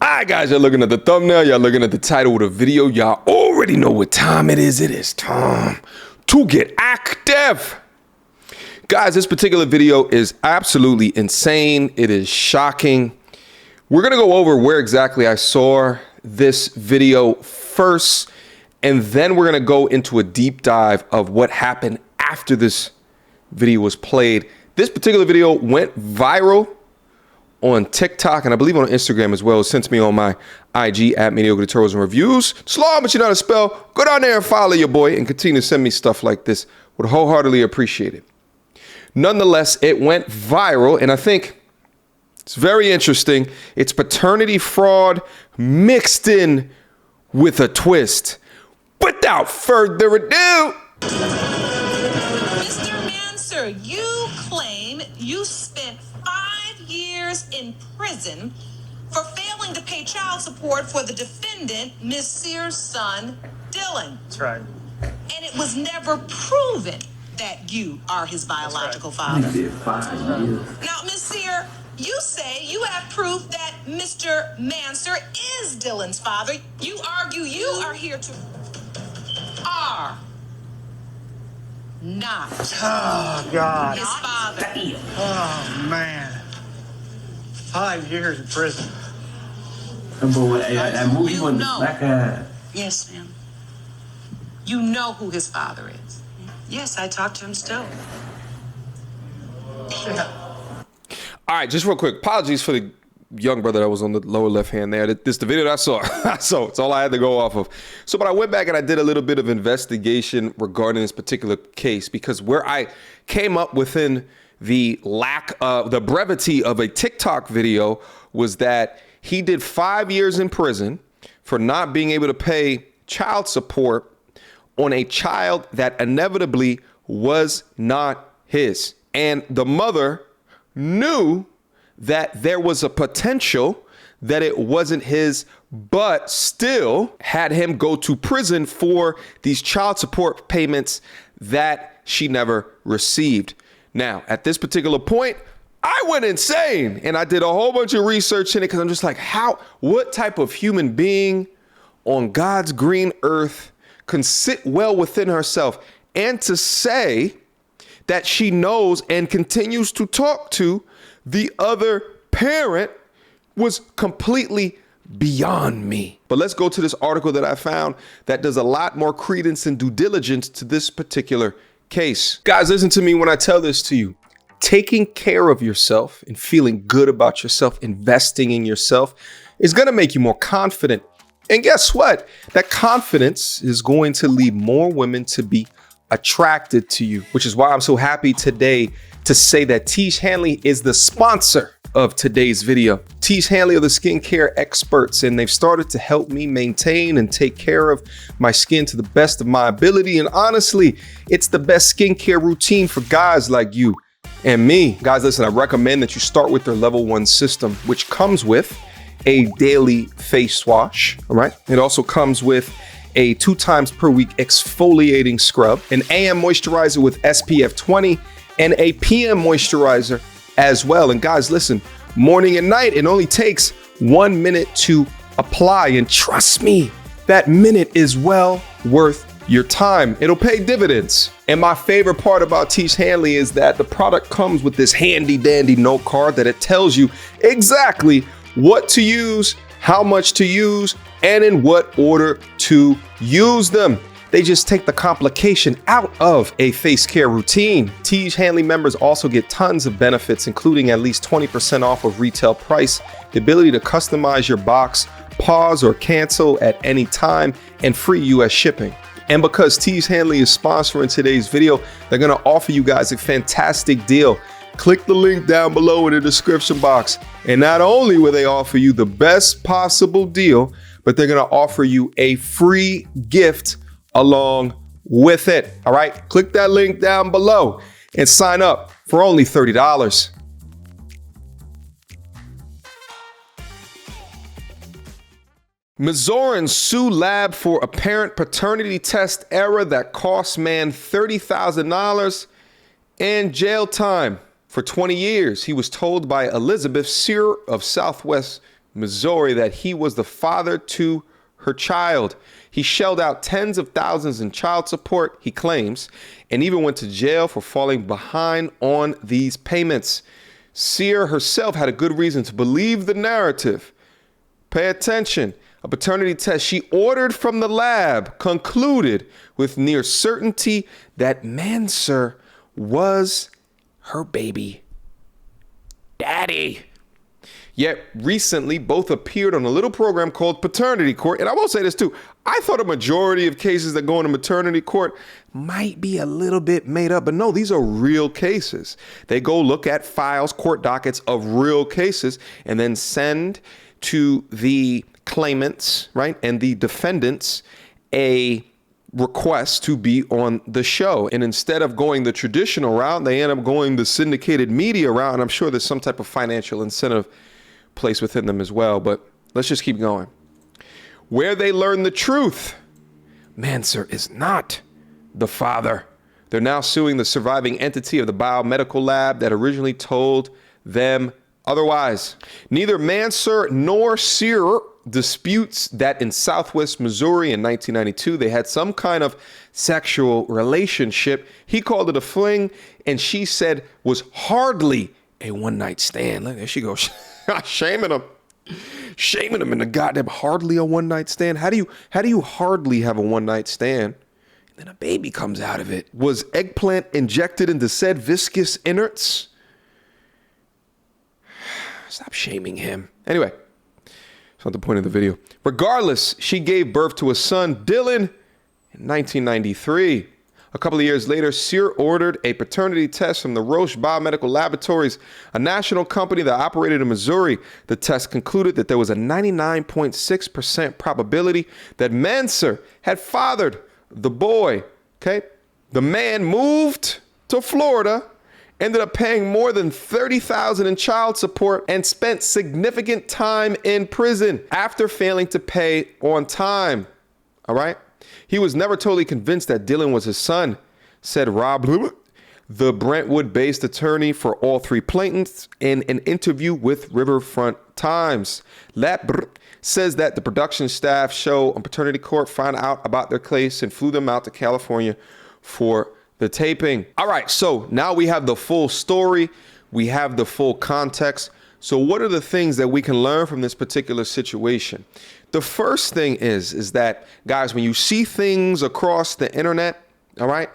All right, guys, y'all looking at the thumbnail. Y'all looking at the title of the video. Y'all already know what time it is. It is time to get active. Guys, this particular video is absolutely insane. It is shocking. We're going to go over where exactly I saw this video first, and then we're going to go into a deep dive of what happened after this video was played. This particular video went viral on TikTok, and I believe on Instagram as well. It sent to me on my IG at Mediocre Tutorials and Reviews. Slow, but you know how to spell. Go down there and follow your boy and continue to send me stuff like this. Would wholeheartedly appreciate it. Nonetheless, it went viral, and I think it's very interesting. It's paternity fraud mixed in with a twist. Without further ado, Mr. Manser, you claim you spent 5 years in prison for failing to pay child support for the defendant, Ms. Sears' son, Dylan. That's right. And it was never proven that you are his biological father. Now, Ms. Sear, you say you have proof that Mr. Manser is Dylan's father. You argue you are here to... are not Oh, God. his father. Oh, man. 5 years in prison. You know. Yes, ma'am. You know who his father is. Yes, I talked to him still. all right, just real quick. Apologies for the young brother that was on the lower left hand there. This is the video that I saw. So it's all I had to go off of. So, but I went back and I did a little bit of investigation regarding this particular case, because where I came up within the brevity of a TikTok video was that he did 5 years in prison for not being able to pay child support on a child that inevitably was not his. And the mother knew that there was a potential that it wasn't his, but still had him go to prison for these child support payments that she never received. Now, at this particular point, I went insane and I did a whole bunch of research in it, because I'm just like, what type of human being on God's green earth can sit well within herself and to say that she knows and continues to talk to the other parent was completely beyond me. But let's go to this article that I found that does a lot more credence and due diligence to this particular case. Guys, listen to me when I tell this to you. Taking care of yourself and feeling good about yourself, investing in yourself, is going to make you more confident. And guess what? That confidence is going to lead more women to be attracted to you, which is why I'm so happy today to say that Tiege Hanley is the sponsor of today's video. Tiege Hanley are the skincare experts, and they've started to help me maintain and take care of my skin to the best of my ability. And honestly, it's the best skincare routine for guys like you and me. Guys, listen, I recommend that you start with their level 1 system, which comes with a daily face wash. All right. It also comes with a 2 times per week exfoliating scrub, an AM moisturizer with SPF 20, and a PM moisturizer as well. And guys, listen, morning and night, it only takes 1 minute to apply. And trust me, that minute is well worth your time. It'll pay dividends. And my favorite part about Tiege Hanley is that the product comes with this handy dandy note card that it tells you exactly what to use, how much to use, and in what order to use them. They just take the complication out of a face care routine. Tiege Hanley members also get tons of benefits, including at least 20% off of retail price, the ability to customize your box, pause or cancel at any time, and free US shipping. And because Tiege Hanley is sponsoring today's video, they're gonna offer you guys a fantastic deal. Click the link down below in the description box. And not only will they offer you the best possible deal, but they're gonna offer you a free gift along with it. All right, click that link down below and sign up for only $30. Missourians sue lab for apparent paternity test error that cost man $30,000 and jail time for 20 years. He was told by Elizabeth Sear of Southwest Missouri, that he was the father to her child. He shelled out tens of thousands in child support, he claims, and even went to jail for falling behind on these payments. Sear herself had a good reason to believe the narrative. Pay attention. A paternity test she ordered from the lab concluded with near certainty that Manser was her baby daddy. Yet recently, both appeared on a little program called Paternity Court. And I will say this too. I thought a majority of cases that go into maternity court might be a little bit made up, but no, these are real cases. They go look at files, court dockets of real cases, and then send to the claimants, right, and the defendants a request to be on the show. And instead of going the traditional route, they end up going the syndicated media route. And I'm sure there's some type of financial incentive placed within them as well. But let's just keep going. Where they learn the truth, Manser is not the father. They're now suing the surviving entity of the biomedical lab that originally told them otherwise. Neither Manser nor Sear disputes that in Southwest Missouri in 1992, they had some kind of sexual relationship. He called it a fling, and she said was hardly a one-night stand. Look, there she goes, shaming him in the goddamn hardly a one-night stand. How do you hardly have a one-night stand? And then a baby comes out of it. Was eggplant injected into said viscous innards? Stop shaming him. Anyway, that's not the point of the video. Regardless, she gave birth to a son, Dylan, in 1993. A couple of years later, Sear ordered a paternity test from the Roche Biomedical Laboratories, a national company that operated in Missouri. The test concluded that there was a 99.6% probability that Manser had fathered the boy. Okay, the man moved to Florida, ended up paying more than $30,000 in child support, and spent significant time in prison after failing to pay on time. All right. He was never totally convinced that Dylan was his son, said Rob, the Brentwood-based attorney for all three plaintiffs, in an interview with Riverfront Times. Lab says that the production staff show on Paternity Court found out about their case and flew them out to California for the taping. All right, so now we have the full story. We have the full context. So what are the things that we can learn from this particular situation? The first thing is that, guys, when you see things across the internet, all right,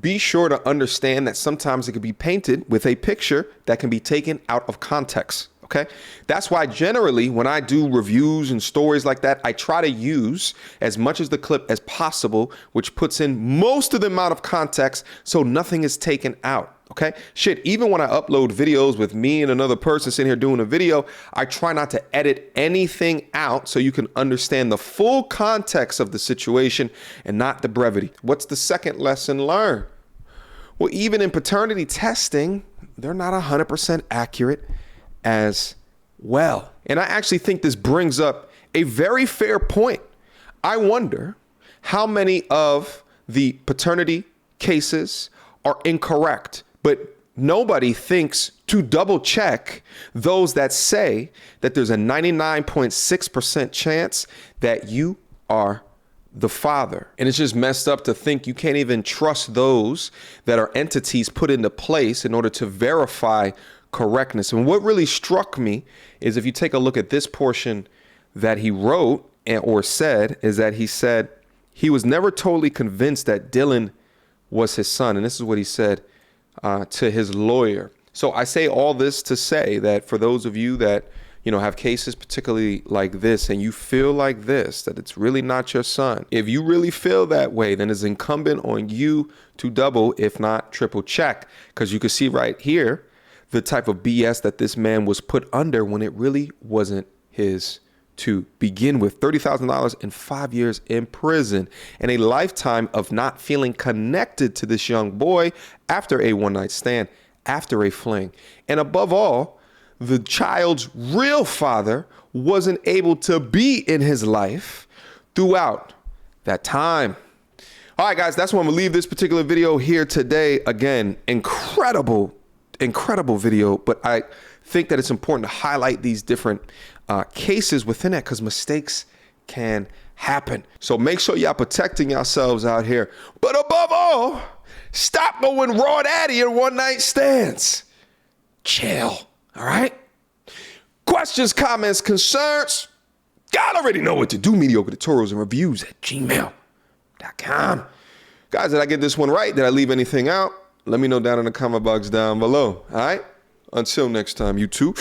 be sure to understand that sometimes it can be painted with a picture that can be taken out of context. Okay, that's why generally when I do reviews and stories like that, I try to use as much as the clip as possible, which puts in most of the amount of context so nothing is taken out. Okay, shit, even when I upload videos with me and another person sitting here doing a video, I try not to edit anything out so you can understand the full context of the situation and not the brevity. What's the second lesson learned? Well, even in paternity testing, they're not 100% accurate as well. And I actually think this brings up a very fair point. I wonder how many of the paternity cases are incorrect, but nobody thinks to double check those that say that there's a 99.6% chance that you are the father. And it's just messed up to think you can't even trust those that are entities put into place in order to verify correctness. And what really struck me is if you take a look at this portion that he wrote or said, is that he said he was never totally convinced that Dylan was his son. And this is what he said to his lawyer. So I say all this to say that for those of you that, you know, have cases particularly like this and you feel like this, that it's really not your son. If you really feel that way, then it's incumbent on you to double, if not triple check, because you can see right here the type of BS that this man was put under when it really wasn't his to begin with. $30,000 and 5 years in prison and a lifetime of not feeling connected to this young boy after a one-night stand, after a fling. And above all, the child's real father wasn't able to be in his life throughout that time. All right, guys, that's why I'm gonna leave this particular video here today. Again, incredible video, but I think that it's important to highlight these different cases within that, because mistakes can happen. So make sure y'all protecting yourselves out here. But above all, stop going raw daddy in one night stands. Chill, all right? Questions, comments, concerns? Y'all already know what to do. Mediocre tutorials and reviews at gmail.com. Guys, did I get this one right? Did I leave anything out? Let me know down in the comment box down below, all right? Until next time, you two.